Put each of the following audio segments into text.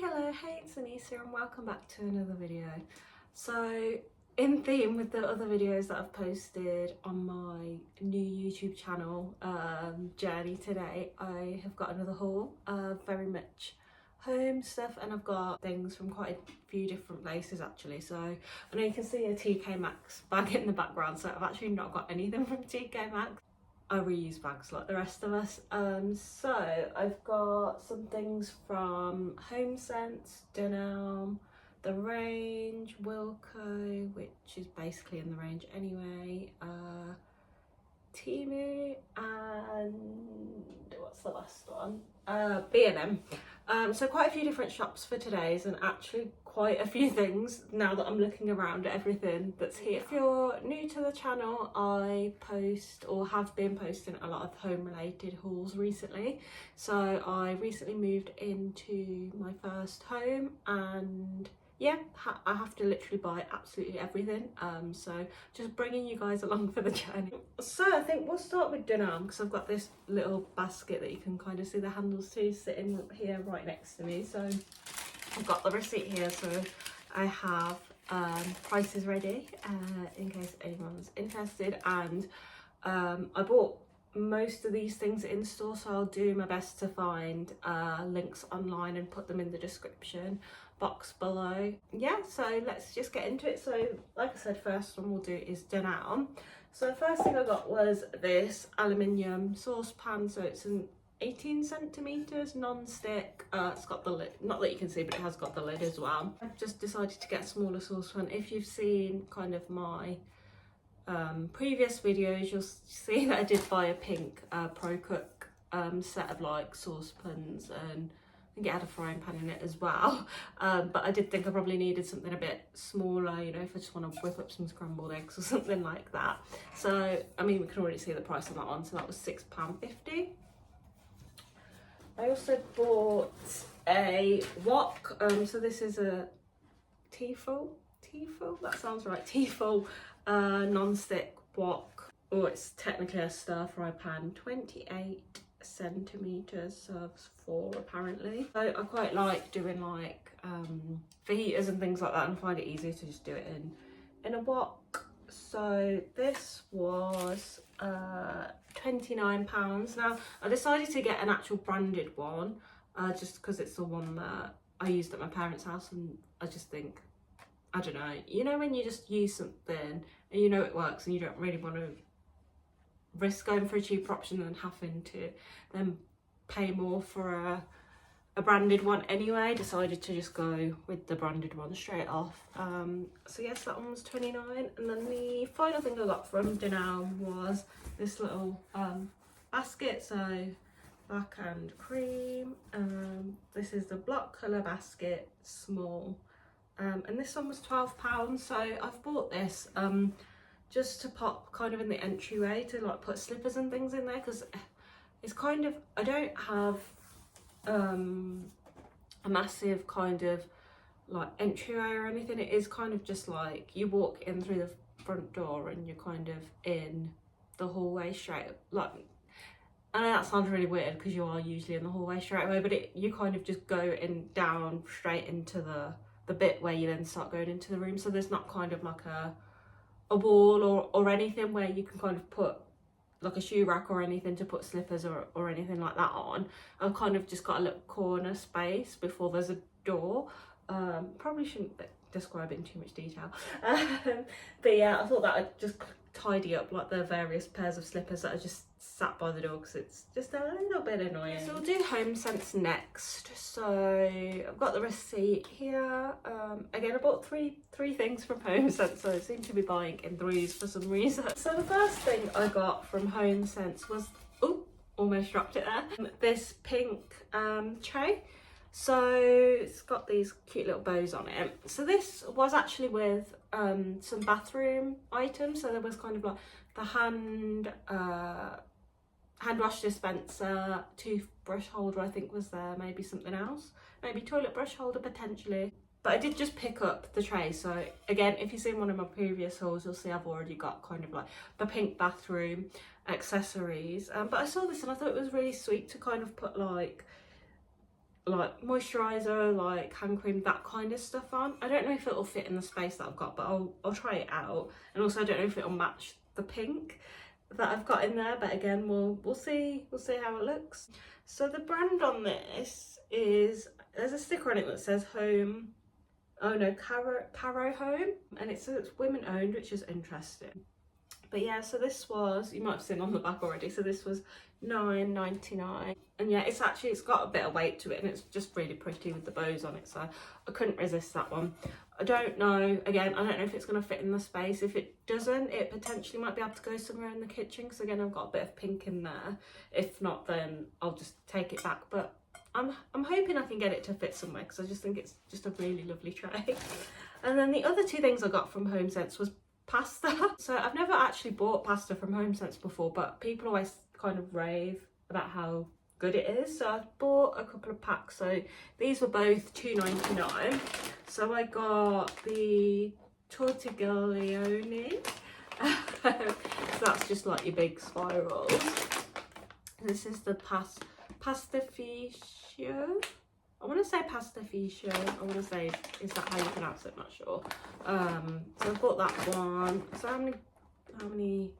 Hello, hey, it's Anissa and welcome back to another video. So in theme with the other videos that I've posted on my new YouTube channel journey today, I have got another haul, very much home stuff, and I've got things from quite a few different places actually. So I know you can see a TK Maxx bag in the background, so I've actually not got anything from TK Maxx. I reuse bags like the rest of us. So I've got some things from Homesense, Dunelm, The Range, Wilko, which is basically in the range anyway, Temu, and what's the last one? B&M. So quite a few different shops for today's, and actually quite a few things now that I'm looking around at everything that's here. If you're new to the channel, I post or have been posting a lot of home related hauls recently. So I recently moved into my first home, and yeah, I have to literally buy absolutely everything. So just bringing you guys along for the journey. So I think we'll start with Dunelm, because I've got this little basket that you can kind of see the handles to sitting here right next to me. So I've got the receipt here, so I have prices ready in case anyone's interested. And I bought most of these things in store, so I'll do my best to find links online and put them in the description box below. Yeah, so let's just get into it. So like I said, first one we'll do is Dunelm. So the first thing I got was this aluminium saucepan. So it's an 18 centimeters non-stick. It's got the lid, not that you can see, but it has got the lid as well. I've just decided to get a smaller saucepan. If you've seen kind of my previous videos, you'll see that I did buy a pink Pro Cook set of like saucepans, and I think it had a frying pan in it as well. But I did think I probably needed something a bit smaller, you know, if I just want to whip up some scrambled eggs or something like that. So I mean, we can already see the price on that one, so that was £6.50. I also bought a wok. So this is a Tefal, that sounds right, Tefal non-stick wok. Oh, it's technically a stir fry pan, 28 centimeters, serves 4 apparently. So I quite like doing like fajitas and things like that, and find it easier to just do it in a wok. So this was £29. Now I decided to get an actual branded one, just because it's the one that I used at my parents' house, and I just think, I don't know, you know, when you just use something and you know it works and you don't really want to risk going for a cheaper option than having to then pay more for a branded one anyway, decided to just go with the branded one straight off. So yes, that one was £29. And then the final thing I got from Dunelm was this little basket. So black and cream. This is the block colour basket, small. And this one was £12. So I've bought this just to pop kind of in the entryway, to like put slippers and things in there, because it's kind of, I don't have a massive kind of like entryway or anything. It is kind of just like you walk in through the front door and you're kind of in the hallway straight, like, I know that sounds really weird because you are usually in the hallway straight away, but you kind of just go in down straight into the bit where you then start going into the room. So there's not kind of like a wall or anything where you can kind of put like a shoe rack or anything to put slippers or anything like that on. I've kind of just got a little corner space before there's a door. Probably shouldn't describe it in too much detail, but yeah, I thought that I'd just tidy up like the various pairs of slippers that are just sat by the door, because it's just a little bit annoying. So we'll do Homesense next. So I've got the receipt here. Again, I bought three things from Homesense, so I seem to be buying in threes for some reason. So the first thing I got from Homesense was, oh, almost dropped it there, this pink tray. So it's got these cute little bows on it. So this was actually with some bathroom items. So there was kind of like the hand wash dispenser, toothbrush holder I think was there, maybe something else, maybe toilet brush holder potentially. But I did just pick up the tray. So again, if you've seen one of my previous hauls, you'll see I've already got kind of like the pink bathroom accessories. But I saw this and I thought it was really sweet to kind of put like like moisturiser, like hand cream, that kind of stuff on. I don't know if it'll fit in the space that I've got, but I'll try it out. And also I don't know if it'll match the pink that I've got in there, but again we'll see how it looks. So the brand on this is, there's a sticker on it that says Home, oh no, Caro Home, and it's women owned, which is interesting. But yeah, so this was, you might have seen on the back already, so this was £9.99, and yeah, it's got a bit of weight to it, and it's just really pretty with the bows on it, so I couldn't resist that one. I don't know, again, I don't know if it's going to fit in the space. If it doesn't, it potentially might be able to go somewhere in the kitchen, because again, I've got a bit of pink in there. If not, then I'll just take it back, but I'm hoping I can get it to fit somewhere, because I just think it's just a really lovely tray. And then the other two things I got from Homesense was pasta. So I've never actually bought pasta from Homesense before, but people always kind of rave about how good it is. So I bought a couple of packs. So these were both £2.99. So I got the tortiglione. So that's just like your big spirals. This is the pastificio. I want to say pastificio. I want to say, is that how you pronounce it? Not sure. So I bought that one. So how many,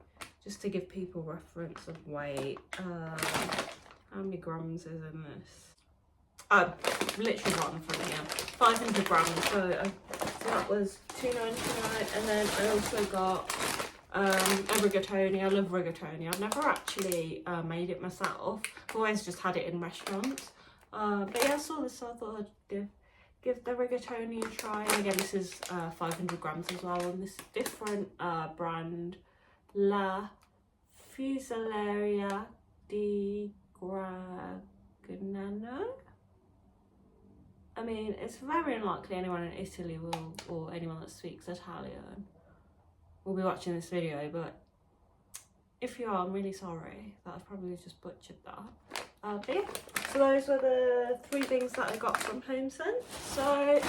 just to give people reference of weight, how many grams is in this? Oh, literally got in front of here. 500 grams. So that was £2.99, and then I also got a rigatoni. I love rigatoni. I've never actually made it myself. I've always just had it in restaurants. But yeah, I saw this, so I thought I'd give the rigatoni a try. And again, this is 500 grams as well, on this different brand, La Fusileria di Gragnano. I mean, it's very unlikely anyone in Italy will, or anyone that speaks Italian, will be watching this video, but if you are, I'm really sorry that I've probably just butchered that. But yeah, so those were the three things that I got from Homesense. So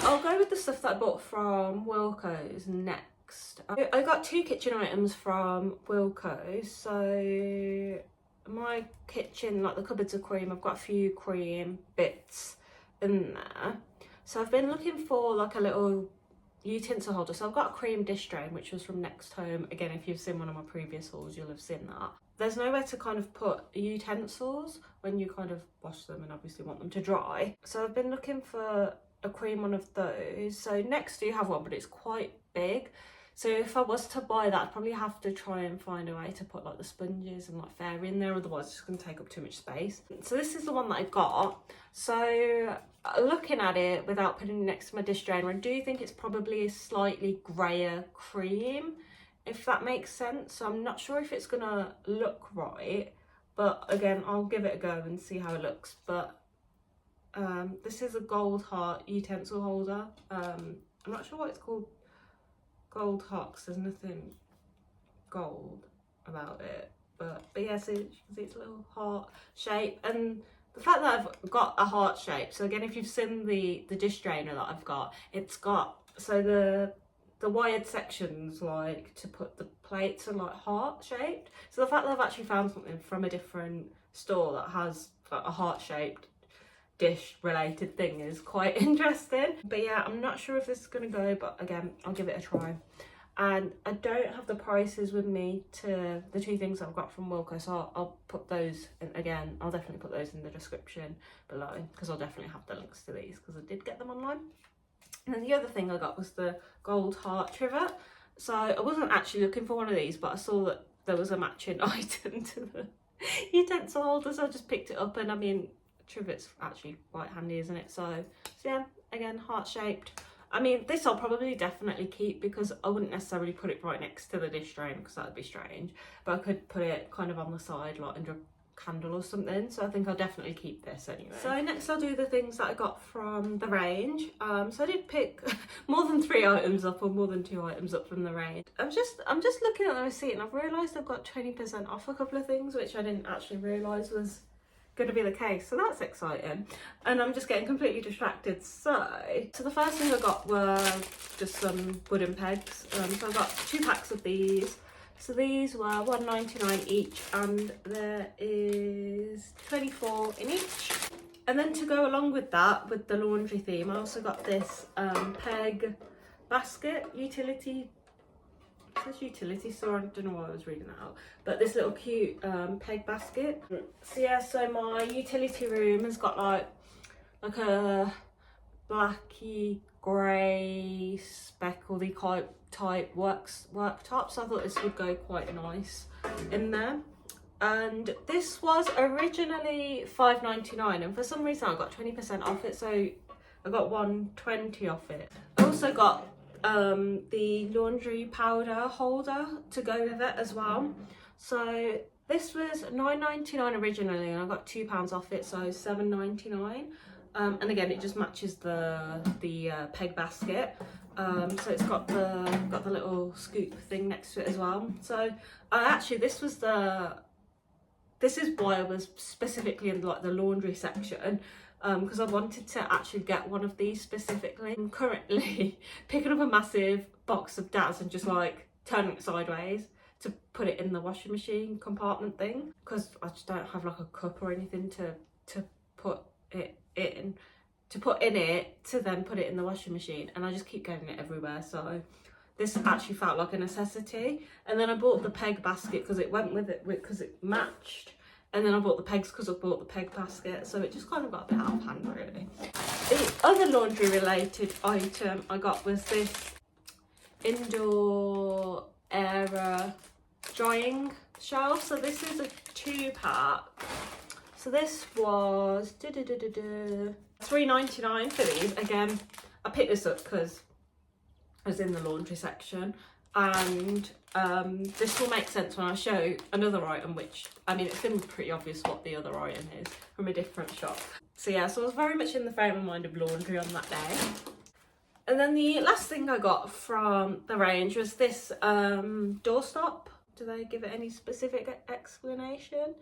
I'll go with the stuff that I bought from Wilko's next. I got two kitchen items from Wilko. So my kitchen, like the cupboards of cream, I've got a few cream bits in there. So I've been looking for like a little utensil holder. So I've got a cream dish drain, which was from Next Home. Again, if you've seen one of my previous hauls, you'll have seen that. There's nowhere to kind of put utensils when you kind of wash them and obviously want them to dry. So I've been looking for a cream one of those. So Next do have one, but it's quite big. So if I was to buy that, I'd probably have to try and find a way to put like the sponges and like fairy in there, otherwise it's going to take up too much space. So this is the one that I got. So looking at it without putting it next to my dish drainer, I do think it's probably a slightly grayer cream, if that makes sense. So I'm not sure if it's going to look right, but again, I'll give it a go and see how it looks. But this is a gold heart utensil holder. I'm not sure what it's called. Gold heart, because there's nothing gold about it, but yeah, so you can see it's a little heart shape, and the fact that I've got a heart shape, so again, if you've seen the dish drainer that I've got, it's got, so the wired sections like to put the plates are like heart shaped. So the fact that I've actually found something from a different store that has like a heart shaped dish related thing is quite interesting. But yeah, I'm not sure if this is gonna go, but again, I'll give it a try. And I don't have the prices with me to the two things I've got from Wilko, so I'll put those in. Again, I'll definitely put those in the description below, because I'll definitely have the links to these because I did get them online. And then the other thing I got was the gold heart trivet. So I wasn't actually looking for one of these, but I saw that there was a matching item to the utensil holder, so I just picked it up. And I mean, trivet's actually quite handy, isn't it? So yeah, again, heart shaped. I mean, this I'll probably definitely keep, because I wouldn't necessarily put it right next to the dish drain because that would be strange, but I could put it kind of on the side, like under a candle or something. So I think I'll definitely keep this anyway. So next I'll do the things that I got from the range. So I did pick more than 3 items up, or more than 2 items up from the range. I'm just looking at the receipt, and I've realised I've got 20% off a couple of things, which I didn't actually realise was going to be the case, so that's exciting. And I'm just getting completely distracted. So the first thing I got were just some wooden pegs. So I got 2 packs of these. So these were £1.99 each, and there is 24 in each. And then to go along with that, with the laundry theme, I also got this peg basket, utility, it says utility store, I don't know why I was reading that out, but this little cute peg basket. So yeah, so my utility room has got like a blacky grey speckledy type worktop, so I thought this would go quite nice in there. And this was originally $5.99, and for some reason I got 20% off it, so I got $1.20 off it. I also got the laundry powder holder to go with it as well. So this was $9.99 originally, and I got £2 off it, so $7.99. And again, it just matches the peg basket. So it's got the little scoop thing next to it as well. So actually, this is why I was specifically in like the laundry section, because I wanted to actually get one of these specifically. I'm currently picking up a massive box of Daz and just like turning it sideways to put it in the washing machine compartment thing, because I just don't have like a cup or anything to put it in, to then put it in the washing machine, and I just keep getting it everywhere. So this actually felt like a necessity. And then I bought the peg basket because it went with it, because it matched. And then I bought the pegs because I bought the peg basket. So it just kind of got a bit out of hand, really. The other laundry related item I got was this indoor air drying shelf. So this is a 2-pack. So this was $3.99 for these. Again, I picked this up because I was in the laundry section, and this will make sense when I show another item, which, I mean, it's been pretty obvious what the other item is from a different shop. So yeah, so I was very much in the frame of mind of laundry on that day. And then the last thing I got from the range was this doorstop. Do they give it any specific explanation?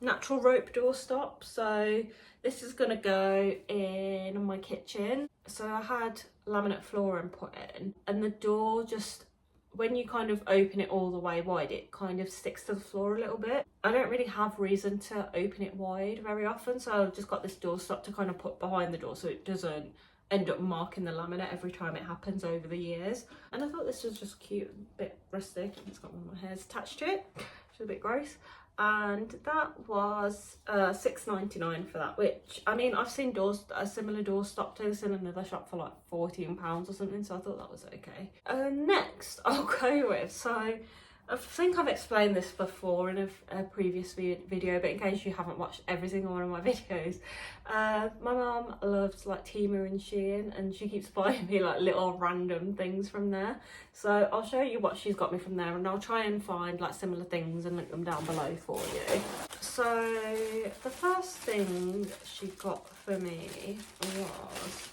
Natural rope doorstop. So this is gonna go in my kitchen. So I had laminate flooring put in, and the door just, when you kind of open it all the way wide, it kind of sticks to the floor a little bit. I don't really have reason to open it wide very often, so I've just got this doorstop to kind of put behind the door so it doesn't end up marking the laminate every time it happens over the years. And I thought this was just cute, a bit rustic. It's got one of my hairs attached to it, which is a bit gross. And that was $6.99 for that, which, I mean, I've seen a similar doorstop to this in another shop for like £14 or something, so I thought that was okay. Next I'll go with, so I think I've explained this before in a previous video, but in case you haven't watched every single one of my videos, my mum loves like Temu and Shein, and she keeps buying me like little random things from there. So I'll show you what she's got me from there, and I'll try and find like similar things and link them down below for you. So the first thing she got for me was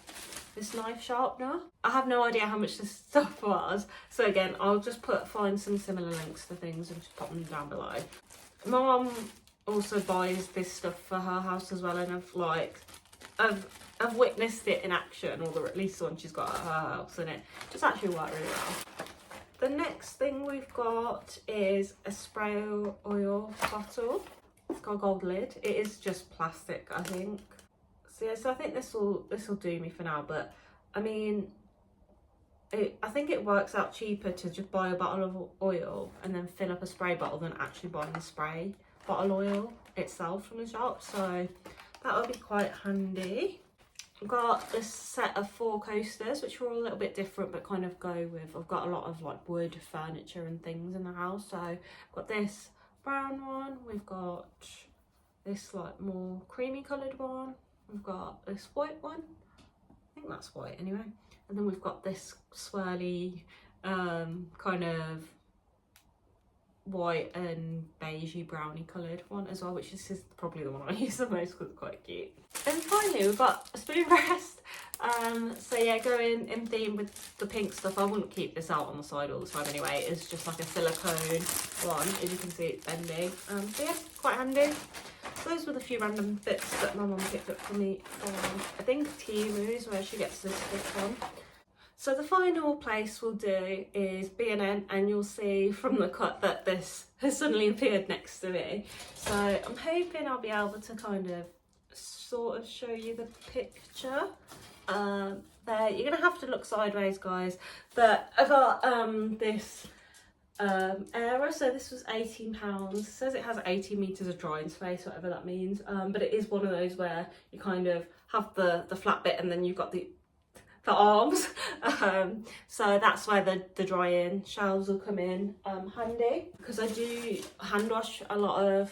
this knife sharpener. I have no idea how much this stuff was, so again, I'll just find some similar links to things and just pop them down below. My mum also buys this stuff for her house as well, and I've witnessed it in action, or at least the one she's got at her house, and it just actually worked really well. The next thing we've got is a spray oil bottle. It's got a gold lid. It is just plastic, I think. So yeah, so I think this will do me for now, but I mean, I think it works out cheaper to just buy a bottle of oil and then fill up a spray bottle than actually buying the spray bottle oil itself from the shop, so that would be quite handy. I've got this set of 4 coasters, which are all a little bit different but kind of go with, I've got a lot of like wood furniture and things in the house. So I've got this brown one, we've got this like more creamy coloured one, we've got this white one, I think that's white anyway, and then we've got this swirly kind of white and beigey browny coloured one as well, which is probably the one I use the most because it's quite cute. And finally we've got a spoon rest. So yeah, going in theme with the pink stuff. I wouldn't keep this out on the side all the time anyway. It's just like a silicone one, as you can see it's bending. So yeah, quite handy. So those were the few random bits that my mum picked up for me from, I think Temu is where she gets this bit from. So the final place we'll do is B&M, and you'll see from the cut that this has suddenly appeared next to me. So I'm hoping I'll be able to kind of sort of show you the picture. There, you're gonna have to look sideways, guys. But I got this era, so this was £18. It says it has 18 meters of drying space, whatever that means. But it is one of those where you kind of have the flat bit and then you've got the arms. So that's where the drying shelves will come in handy, because I do hand wash a lot of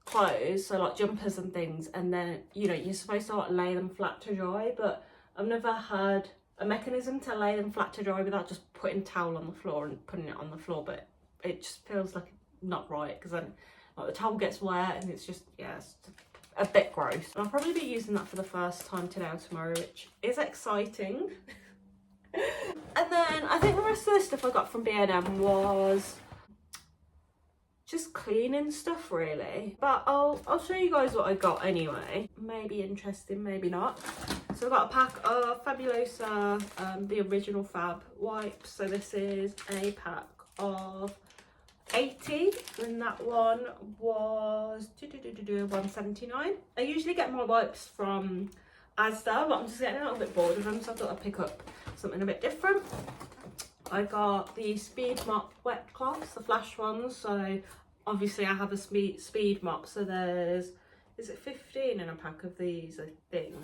clothes, so like jumpers and things, and then you're supposed to like lay them flat to dry, but I've never had a mechanism to lay them flat to dry without just putting a towel on the floor and putting it on the floor. But it just feels like not right, because then like the towel gets wet and it's just, yeah, it's a bit gross. I'll probably be using that for the first time today or tomorrow, which is exciting. And then I think the rest of the stuff I got from B&M was just cleaning stuff, really. But I'll show you guys what I got anyway. Maybe interesting, maybe not. So I got a pack of Fabulosa, the original Fab wipes. So this is a pack of 80, and that one was £1.79. I usually get my wipes from Asda, but I'm just getting a little bit bored of them, so I thought I'd pick up something a bit different. I got the Speed Mop wet cloths, the flash ones. So obviously I have a speed mop, so is it 15 in a pack of these, I think.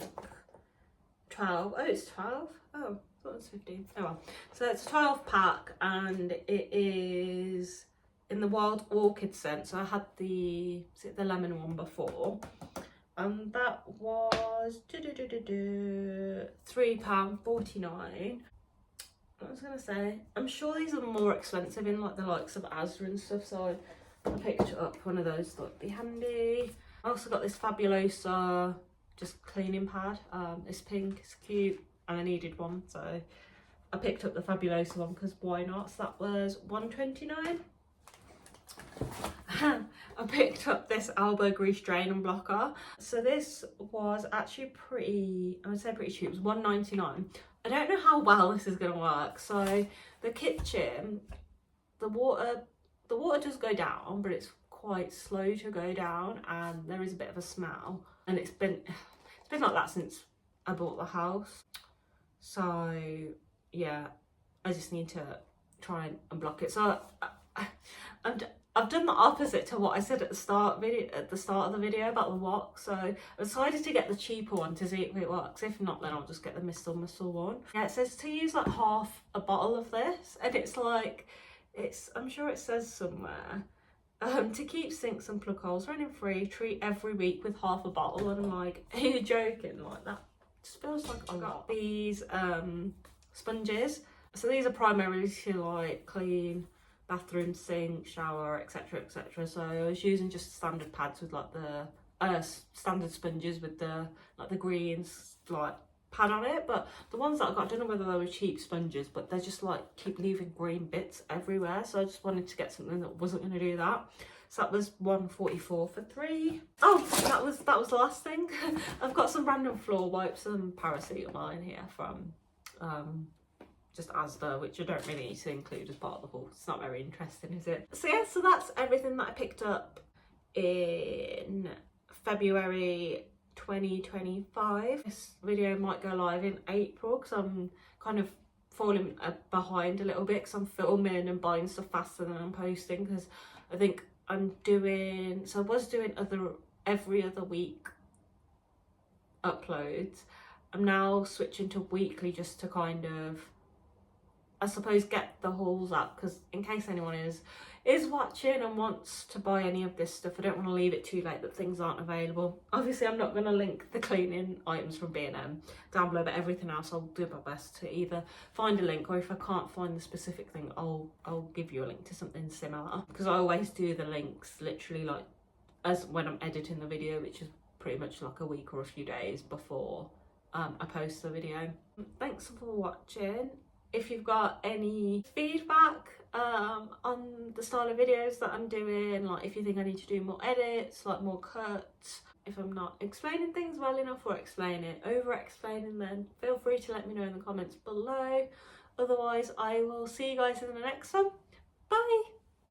12. Oh, it's 12. Oh, I thought it was 15. Oh well. So it's a 12 pack, and it is in the Wild Orchid scent. So I had the lemon one before, and that was £3.49. What was I gonna say? I'm sure these are more expensive in like the likes of Asda and stuff, so I picked up one of those, thought it'd be handy. I also got this Fabulosa just cleaning pad. It's pink, it's cute, and I needed one, so I picked up the Fabulosa one because why not? So that was £1.29. I picked up this elbow grease drain and blocker. So this was actually pretty, I would say pretty cheap. It was £1.99. I don't know how well this is going to work. So the kitchen, the water does go down, but it's quite slow to go down, and there is a bit of a smell, and it's been like that since I bought the house. So yeah, I just need to try and unblock it. So I've done the opposite to what I said at the start of the video about the wok. So I decided to get the cheaper one to see if it works. If not, then I'll just get the Missile one. Yeah, it says to use like half a bottle of this, and it's like, I'm sure it says somewhere, to keep sinks and plug holes running free, treat every week with half a bottle. And I'm like, are you joking? Like, that just feels like I got these sponges. So these are primarily to like clean bathroom, sink, shower, etc, etc. So I was using just standard pads with like the standard sponges with the like the greens like pad on it. But the ones that I got, I don't know whether they were cheap sponges, but they just like keep leaving green bits everywhere. So I just wanted to get something that wasn't going to do that. So that was £1.44 for 3. Oh, that was the last thing. I've got some random floor wipes and paracetamol in here from just Asda, which I don't really need to include as part of the haul. It's not very interesting, is it? So yeah, so that's everything that I picked up in February 2025. This video might go live in April because I'm kind of falling behind a little bit because I'm filming and buying stuff faster than I'm posting, because I think I'm doing, so I was doing every other week uploads. I'm now switching to weekly just to kind of, I suppose, get the hauls up, because in case anyone is watching and wants to buy any of this stuff, I don't want to leave it too late that things aren't available. Obviously I'm not going to link the cleaning items from B&M down below, but everything else I'll do my best to either find a link, or if I can't find the specific thing, I'll give you a link to something similar, because I always do the links literally like as when I'm editing the video, which is pretty much like a week or a few days before I post the video. Thanks for watching. If you've got any feedback on the style of videos that I'm doing, like if you think I need to do more edits, like more cuts, if I'm not explaining things well enough or over explaining, then feel free to let me know in the comments below. Otherwise, I will see you guys in the next one. Bye!